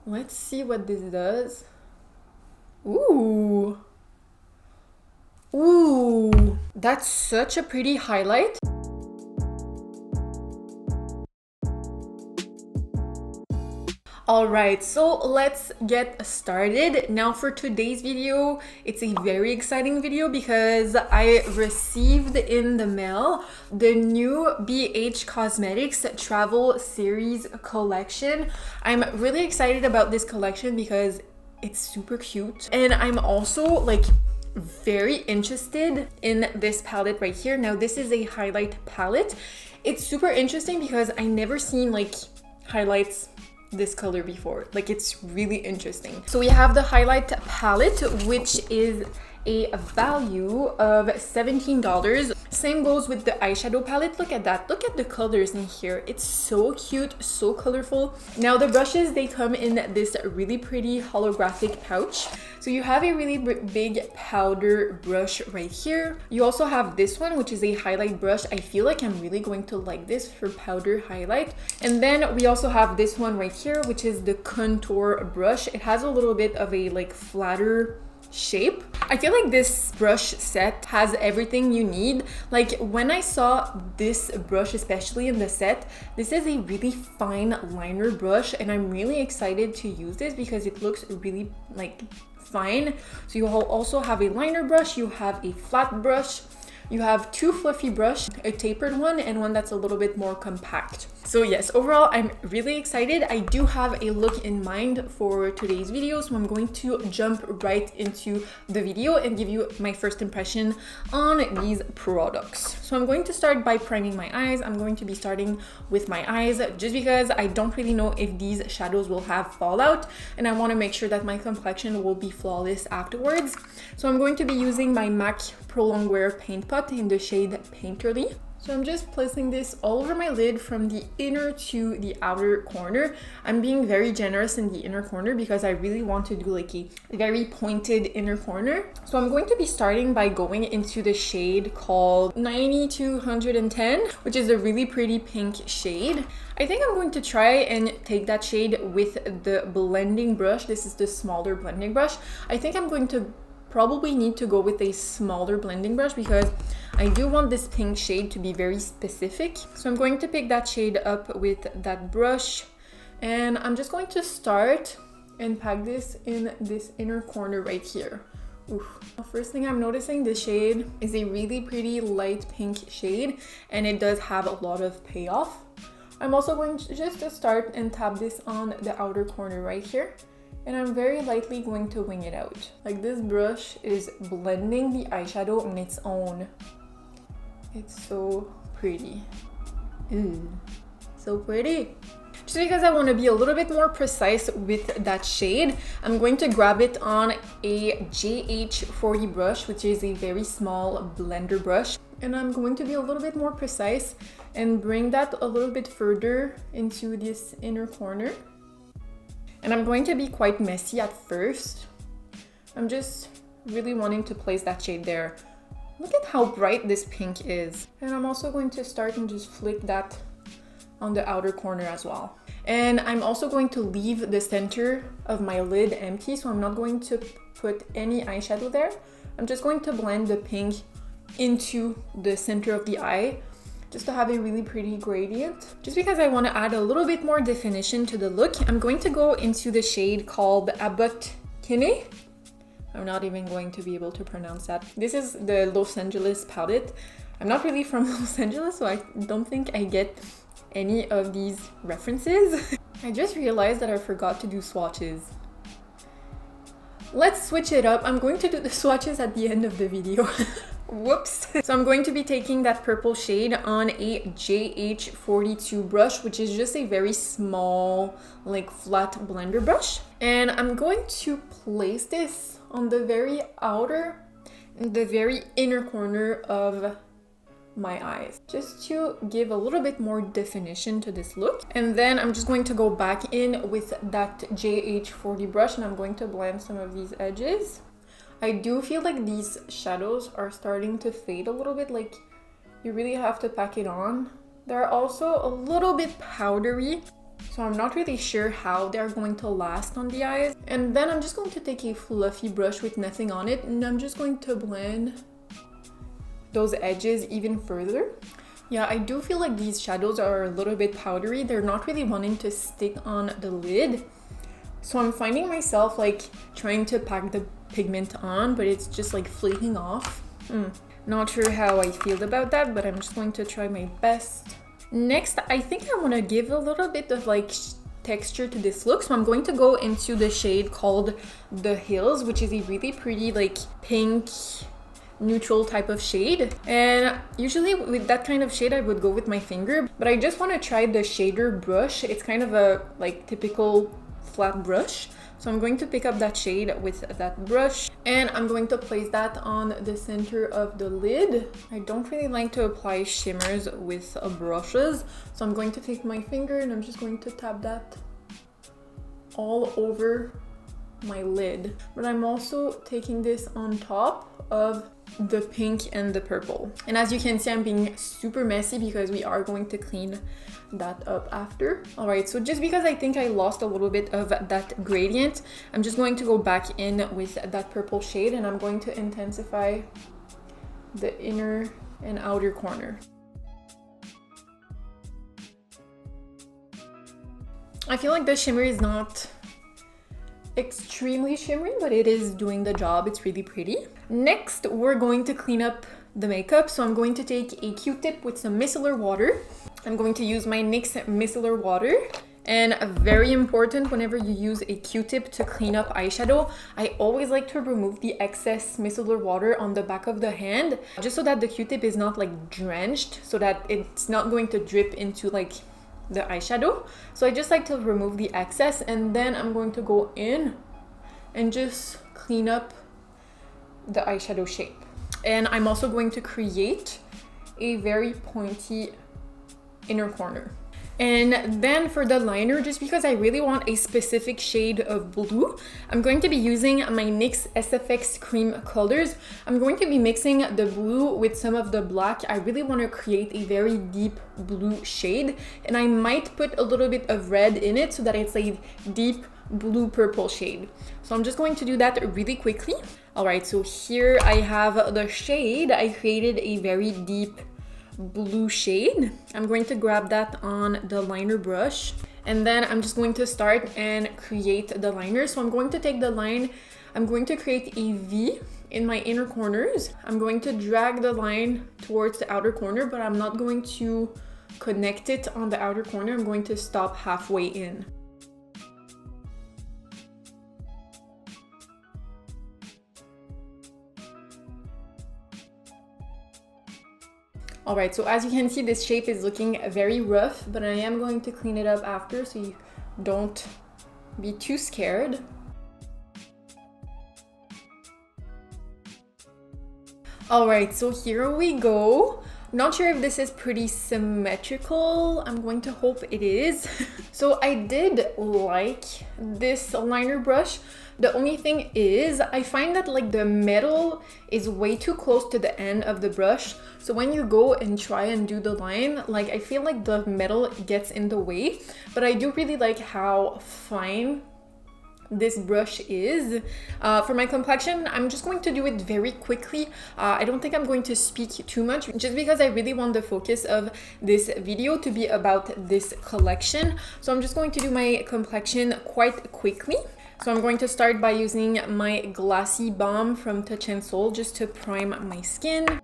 Let's see what this does. Ooh. Ooh. That's such a pretty highlight. Alright, so let's get started. Now for today's video, it's a very exciting video because I received in the mail the new BH Cosmetics Travel Series collection. I'm really excited about this collection because it's super cute. And I'm also like very interested in this palette right here. Now this is a highlight palette. It's super interesting because I never seen like highlights this color before. Like, it's really interesting. So we have the highlight palette, which is a value of $17. Same goes with the eyeshadow palette. Look at that. Look at the colors in here. It's so cute, so colorful. Now the brushes, they come in this really pretty holographic pouch. So you have a really big powder brush right here. You also have this one, which is a highlight brush. I feel like I'm really going to like this for powder highlight. And then we also have this one right here, which is the contour brush. It has a little bit of a like flatter shape. I feel like this brush set has everything you need. Like when I saw this brush, especially in the set, this is a really fine liner brush and I'm really excited to use this because it looks really like fine. So you also have a liner brush, you have a flat brush, you have two fluffy brush, a tapered one and one that's a little bit more compact. So yes, overall, I'm really excited. I do have a look in mind for today's video, so I'm going to jump right into the video and give you my first impression on these products. So I'm going to start by priming my eyes. I'm going to be starting with my eyes just because I don't really know if these shadows will have fallout and I want to make sure that my complexion will be flawless afterwards. So I'm going to be using my MAC Pro Longwear Paint Pot in the shade Painterly. So I'm just placing this all over my lid from the inner to the outer corner. I'm being very generous in the inner corner because I really want to do like a very pointed inner corner. So I'm going to be starting by going into the shade called 9210, which is a really pretty pink shade. I think I'm going to try and take that shade with the blending brush. This is the smaller blending brush. I think I'm going to probably need to go with a smaller blending brush because I do want this pink shade to be very specific. So I'm going to pick that shade up with that brush and I'm just going to start and pack this in this inner corner right here. Oof. First thing I'm noticing, this shade is a really pretty light pink shade and it does have a lot of payoff. I'm also going to just start and tap this on the outer corner right here. And I'm very lightly going to wing it out. Like this brush is blending the eyeshadow on its own. It's so pretty. Ooh, so pretty. Just because I want to be a little bit more precise with that shade, I'm going to grab it on a JH40 brush, which is a very small blender brush. And I'm going to be a little bit more precise and bring that a little bit further into this inner corner. And I'm going to be quite messy at first. I'm just really wanting to place that shade there. Look at how bright this pink is. And I'm also going to start and just flick that on the outer corner as well. And I'm also going to leave the center of my lid empty, so I'm not going to put any eyeshadow there. I'm just going to blend the pink into the center of the eye, just to have a really pretty gradient. Just because I want to add a little bit more definition to the look, I'm going to go into the shade called Abbott Kinney. I'm not even going to be able to pronounce that. This is the Los Angeles palette. I'm not really from Los Angeles, so I don't think I get any of these references. I just realized that I forgot to do swatches. Let's switch it up. I'm going to do the swatches at the end of the video. Whoops. So I'm going to be taking that purple shade on a JH42 brush, which is just a very small, like flat blender brush. And I'm going to place this on the very outer and the very inner corner of my eyes, just to give a little bit more definition to this look. And then I'm just going to go back in with that JH40 brush and I'm going to blend some of these edges. I do feel like these shadows are starting to fade a little bit, like you really have to pack it on. They're also a little bit powdery. So I'm not really sure how they're going to last on the eyes. And then I'm just going to take a fluffy brush with nothing on it, and I'm just going to blend those edges even further. Yeah, I do feel like these shadows are a little bit powdery. They're not really wanting to stick on the lid. So I'm finding myself like trying to pack the pigment on, but it's just like flaking off. Not sure how I feel about that, but I'm just going to try my best. Next, I think I want to give a little bit of like texture to this look. So I'm going to go into the shade called The Hills, which is a really pretty like pink neutral type of shade. And usually with that kind of shade I would go with my finger, but I just want to try the shader brush. It's kind of a like typical flat brush. So I'm going to pick up that shade with that brush, and I'm going to place that on the center of the lid. I don't really like to apply shimmers with brushes, so I'm going to take my finger and I'm just going to tap that all over my lid. But I'm also taking this on top of the pink and the purple. And as you can see, I'm being super messy because we are going to clean that up after. All right, so just because I think I lost a little bit of that gradient, I'm just going to go back in with that purple shade, and I'm going to intensify the inner and outer corner. I feel like the shimmer is not extremely shimmery, but it is doing the job. It's really pretty. Next, we're going to clean up the makeup. So I'm going to take a Q-tip with some micellar water. I'm going to use my NYX micellar water. And very important, whenever you use a Q-tip to clean up eyeshadow, I always like to remove the excess micellar water on the back of the hand, just so that the Q-tip is not like drenched, so that it's not going to drip into like the eyeshadow. So I just like to remove the excess, and then I'm going to go in and just clean up the eyeshadow shape. And I'm also going to create a very pointy inner corner. And then for the liner, just because I really want a specific shade of blue, I'm going to be using my NYX SFX cream colors. I'm going to be mixing the blue with some of the black. I really want to create a very deep blue shade, and I might put a little bit of red in it so that it's a deep blue purple shade. So I'm just going to do that really quickly. All right, so here I have the shade. I created a very deep blue shade. I'm going to grab that on the liner brush, and then I'm just going to start and create the liner. So I'm going to take the line, I'm going to create a V in my inner corners. I'm going to drag the line towards the outer corner, but I'm not going to connect it on the outer corner. I'm going to stop halfway in. All right, so as you can see, this shape is looking very rough, but I am going to clean it up after, so you don't be too scared. All right, so here we go. I'm not sure if this is pretty symmetrical. I'm going to hope it is. So I did like this liner brush. The only thing is, I find that like the metal is way too close to the end of the brush. So when you go and try and do the line, like I feel like the metal gets in the way, but I do really like how fine this brush is. For my complexion, I'm just going to do it very quickly. I don't think I'm going to speak too much, just because I really want the focus of this video to be about this collection. So I'm just going to do my complexion quite quickly. So I'm going to start by using my glassy balm from Touch in Sol just to prime my skin.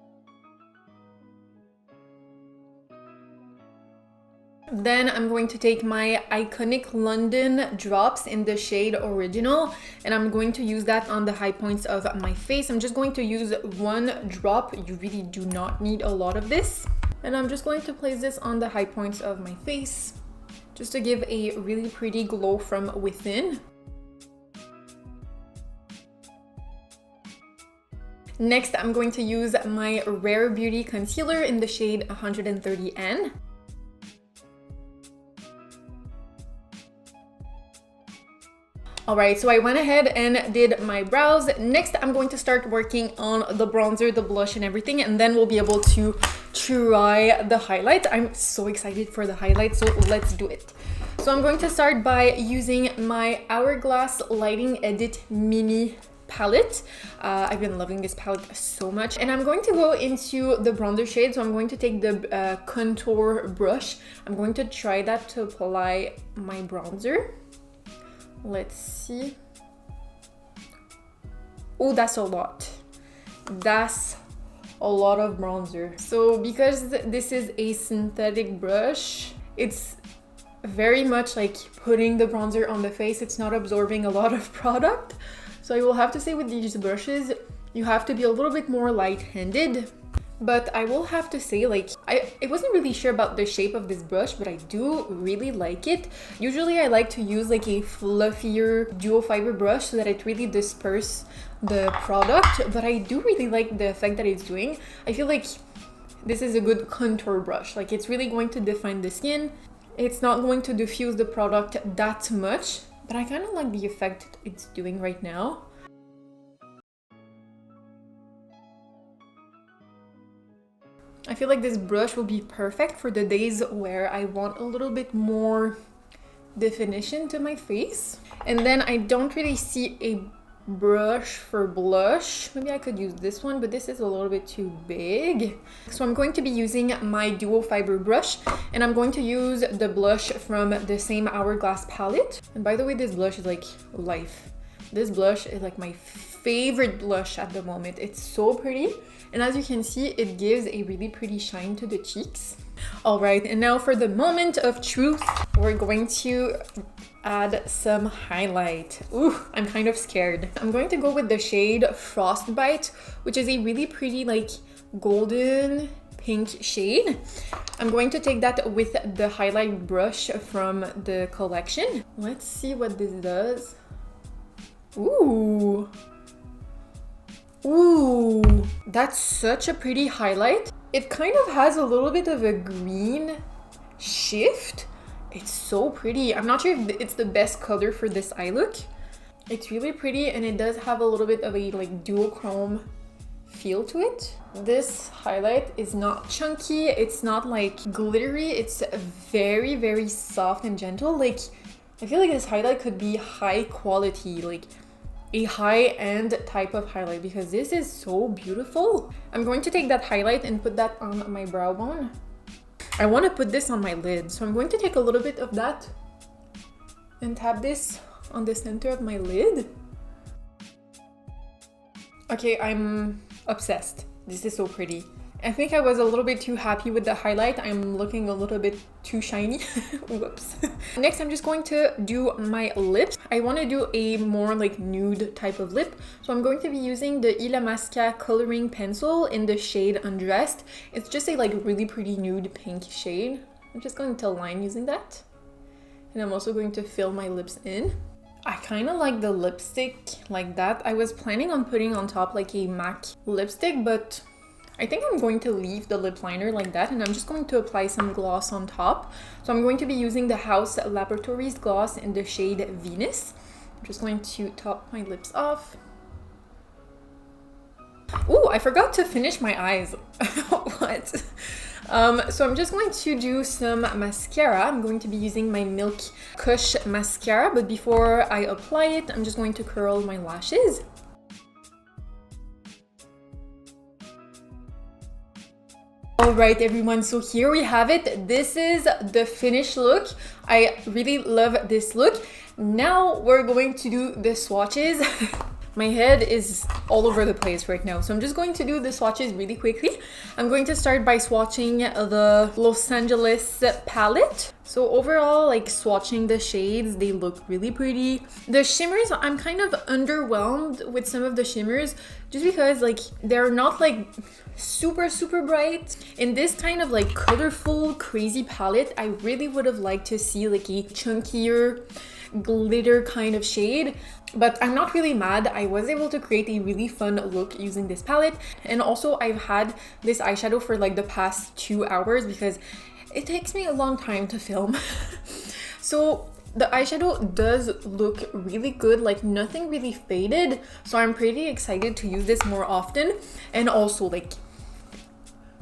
Then I'm going to take my iconic London drops in the shade Original, and I'm going to use that on the high points of my face. I'm just going to use one drop. You really do not need a lot of this. And I'm just going to place this on the high points of my face, just to give a really pretty glow from within. Next, I'm going to use my Rare Beauty concealer in the shade 130N. All right, so I went ahead and did my brows. Next, I'm going to start working on the bronzer, the blush, and everything, and then we'll be able to try the highlight. I'm so excited for the highlight, so let's do it. So I'm going to start by using my Hourglass Lighting Edit Mini palette. I've been loving this palette so much, and I'm going to go into the bronzer shade. So I'm going to take the contour brush. I'm going to try that to apply my bronzer. Let's see. Oh, that's a lot. That's a lot of bronzer. So because this is a synthetic brush, it's very much like putting the bronzer on the face. It's not absorbing a lot of product. So I will have to say with these brushes, you have to be a little bit more light-handed. But I will have to say, like, I wasn't really sure about the shape of this brush, but I do really like it. Usually I like to use like a fluffier dual fiber brush so that it really disperses the product, but I do really like the effect that it's doing. I feel like this is a good contour brush. Like, it's really going to define the skin. It's not going to diffuse the product that much, but I kind of like the effect it's doing right now. I feel like this brush will be perfect for the days where I want a little bit more definition to my face. And then I don't really see a brush for blush. Maybe I could use this one, but this is a little bit too big. So I'm going to be using my dual fiber brush, and I'm going to use the blush from the same Hourglass palette. And by the way, this blush is like life. This blush is like my favorite blush at the moment. It's so pretty. And as you can see, it gives a really pretty shine to the cheeks. All right, and now for the moment of truth, we're going to add some highlight. Ooh, I'm kind of scared. I'm going to go with the shade Frostbite, which is a really pretty like golden pink shade. I'm going to take that with the highlight brush from the collection. Let's see what this does. Ooh. Ooh, that's such a pretty highlight. It kind of has a little bit of a green shift. It's so pretty. I'm not sure if it's the best color for this eye look. It's really pretty, and it does have a little bit of a like dual chrome feel to it. This highlight is not chunky. It's not like glittery. It's very, very soft and gentle. Like, I feel like this highlight could be high quality, like a high-end type of highlight, because this is so beautiful. I'm going to take that highlight and put that on my brow bone. I want to put this on my lid, so I'm going to take a little bit of that and tap this on the center of my lid. Okay, I'm obsessed. This is so pretty. I think I was a little bit too happy with the highlight. I'm looking a little bit too shiny. Whoops. Next, I'm just going to do my lips. I want to do a more like nude type of lip. So I'm going to be using the Illamasqua coloring pencil in the shade Undressed. It's just a like really pretty nude pink shade. I'm just going to line using that. And I'm also going to fill my lips in. I kind of like the lipstick like that. I was planning on putting on top like a MAC lipstick, but I think I'm going to leave the lip liner like that, and I'm just going to apply some gloss on top. So I'm going to be using the House Laboratories gloss in the shade Venus. I'm just going to top my lips off. Ooh, I forgot to finish my eyes. What? So I'm just going to do some mascara. I'm going to be using my Milk Kush mascara, but before I apply it, I'm just going to curl my lashes. Alright everyone, so here we have it. This is the finished look. I really love this look. Now we're going to do the swatches. My head is all over the place right now, so I'm just going to do the swatches really quickly. I'm going to start by swatching the Los Angeles palette. So overall, like swatching the shades, they look really pretty. The shimmers, I'm kind of underwhelmed with some of the shimmers just because like they're not like super bright. In this kind of like colorful, crazy palette, I really would have liked to see like a chunkier glitter kind of shade, but I'm not really mad. I was able to create a really fun look using this palette, and also I've had this eyeshadow for like the past 2 hours because it takes me a long time to film. So the eyeshadow does look really good, like nothing really faded, so I'm pretty excited to use this more often. And also like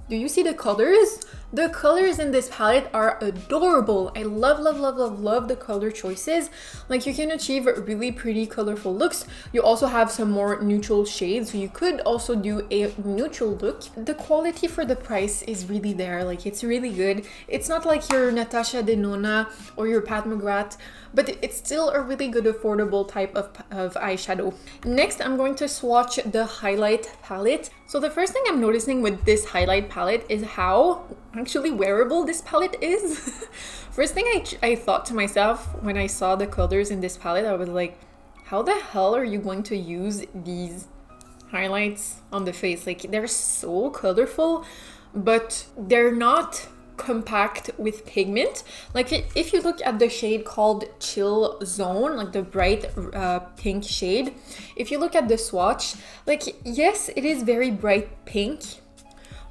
Do you see the colors? The colors in this palette are adorable. I love, love, love, love, love the color choices. Like, you can achieve really pretty colorful looks. You also have some more neutral shades, so you could also do a neutral look. The quality for the price is really there. Like, it's really good. It's not like your Natasha Denona or your Pat McGrath, but it's still a really good affordable type of eyeshadow. Next, I'm going to swatch the highlight palette. So the first thing I'm noticing with this highlight palette is how actually wearable this palette is. First thing I thought to myself when I saw the colors in this palette, I was like, how the hell are you going to use these highlights on the face? Like, they're so colorful, but they're not compact with pigment. Like, if you look at the shade called Chill Zone, like the bright pink shade, if you look at the swatch, like, yes, it is very bright pink,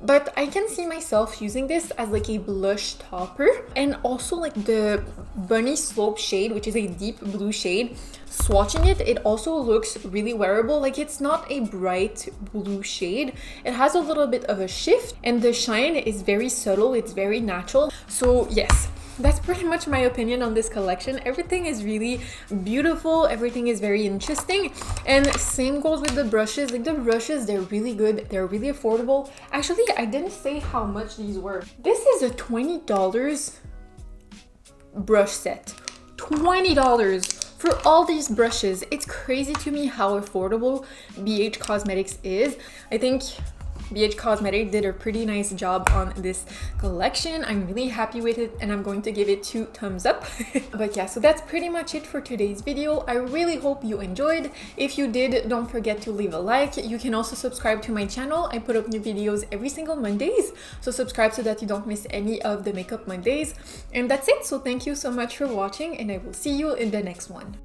but I can see myself using this as like a blush topper. And also like the Bunny Slope shade, which is a deep blue shade, swatching it, it also looks really wearable. Like, it's not a bright blue shade. It has a little bit of a shift and the shine is very subtle. It's very natural. So yes, that's pretty much my opinion on this collection. Everything is really beautiful. Everything is very interesting. And same goes with the brushes. Like, the brushes, they're really good. They're really affordable. Actually, I didn't say how much these were. This is a $20 brush set. $20 for all these brushes. It's crazy to me how affordable BH Cosmetics is. I think BH Cosmetics did a pretty nice job on this collection. I'm really happy with it and I'm going to give it 2 thumbs up. But yeah, so that's pretty much it for today's video. I really hope you enjoyed. If you did, don't forget to leave a like. You can also subscribe to my channel. I put up new videos every single Mondays, so subscribe so that you don't miss any of the Makeup Mondays. And that's it. So thank you so much for watching and I will see you in the next one.